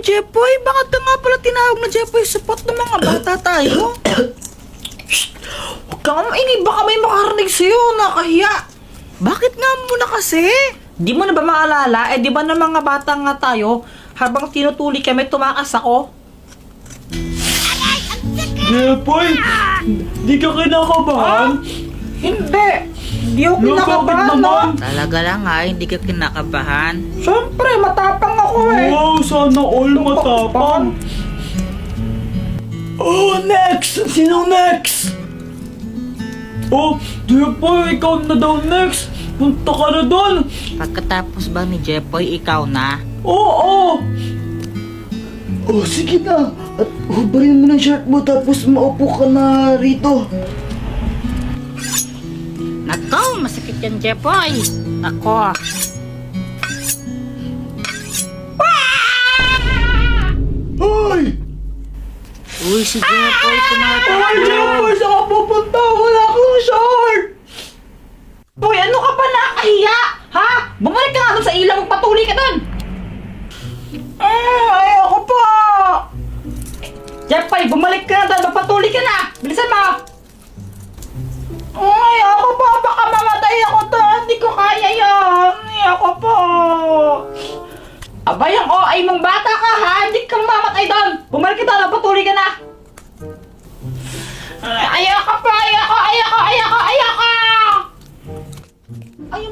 Jepoy? Bakit ka nga pala tinawag na Jepoy? Support ng mga bata tayo. Huwag ka nga maingay, baka may makarinig sa'yo, nakahiya. Bakit nga muna kasi? Di mo na ba maalala? Di ba ng mga bata nga tayo, habang tinutuli kami, tumakas ako? Jepoy, di ka kinakabahan? Hindi. Di ako kinakabahan, Bakit naman? Talaga lang ha, hindi ka kinakabahan. Siyempre, matapang ako eh. Wow, sana all matapang. Oh, next! Sino next? Oh, Jepoy, ikaw na daw next. Punta ka na doon. Pagkatapos ba ni Jepoy, ikaw na? Oo! Oh, sige na. At hubarin mo ng shirt mo tapos maupo ka na rito. Nako, masakit yan Jepoy. Ako. Hoy! Uy, si Jepoy, Ay, tumatakbo. Jepoy, saan ka pupunta? Wala akong short! Boy, ano ka ba nakahiya? Ha? Bumalik ka nga doon sa ilaw, magpatuloy ka doon. Ayoko po. Jepoy, bumalik ka na doon, magpatuloy ka na. Bilisan mo. Ayoko po, baka mamatay ako doon. Hindi ko kaya yan. Ayoko po. Abay, ang OA mong bata ka ha. Hindi ka mamatay doon. Bumalik ka doon, magpatuloy ka na. Ayoko po, ayoko.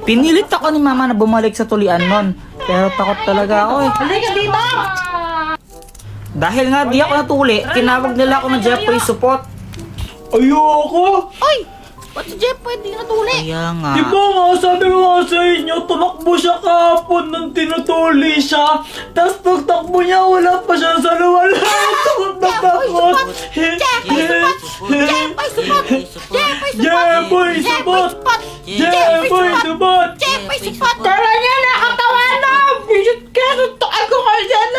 Pinilit ako ni mama na bumalik sa tulian nun. Pero takot talaga ako eh. Halika dito! Dahil nga di ako natuli, tinawag nila ako ng Jepoy support. Ayoko! Oy! Ba't si Jepoy di natuli? Kaya nga. Di ba nga, sabi ko nga sa inyo, tumakbo siya kahapon nang tinutuli siya. Tapos pagtakbo niya, wala pa siya sa luwal. Takot na takot. Jepoy support! Jepoy, support! Jepoy, support! Jepoy support! Tara niya, nakatawa na! Bisit ka, tutukan ko kayo dyan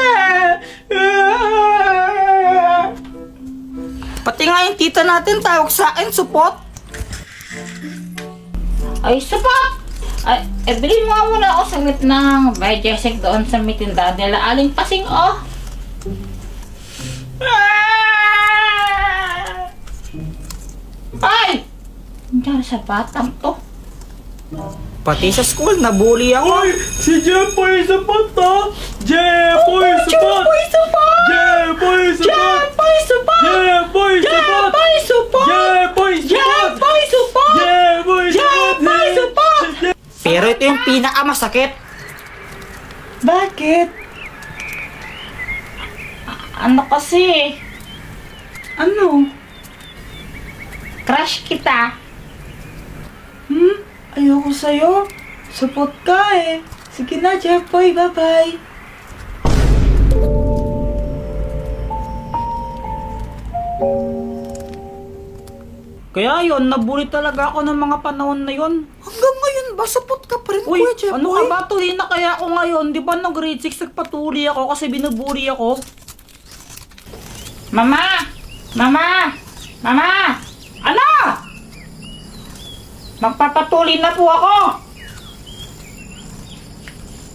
Pati nga yung tita natin tawag sa akin support. Ay, support! Ay, bilhin mo nga muna ako saglit ng Bijesik doon sa may tindahan nila. Aling pasing, oh! Ay! Nandiyan sa batang to. Pati sa school, nabully ako. Uy, si Jepoy support ha! Jepoy support! Jepoy support! Jepoy support! Jepoy support! Jepoy support! Jepoy support! Jepoy support! Jepoy support! Jepoy support! Jepoy support! Pero ito yung pinakamasakit. Bakit? Ano kasi? Ano? Crush kita. Ayoko sa'yo. Support ka eh. Sige na, Jepoy. Bye-bye. Kaya yun, nabully talaga ako ng mga panahon na yun. Hanggang ngayon ba? Support ka pa rin, Uy, Kuya Jepoy? ano ka ba? Tuloy na kaya ako ngayon. Di ba nung grade 6 nagpatuli ako kasi binubuli ako? Mama! Mama! Mama! Ano? Magpapatuli na po ako.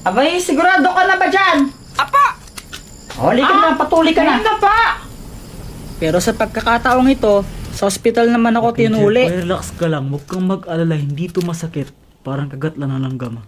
Abay, sigurado ka na ba dyan? Apa! Huli ka na, patuli ka na. Pa! Pero sa pagkakataong ito, sa ospital naman ako tinuli. Jepoy, relax ka lang. Huwag kang mag-alala. Hindi to masakit. Parang kagat lang ng langgam.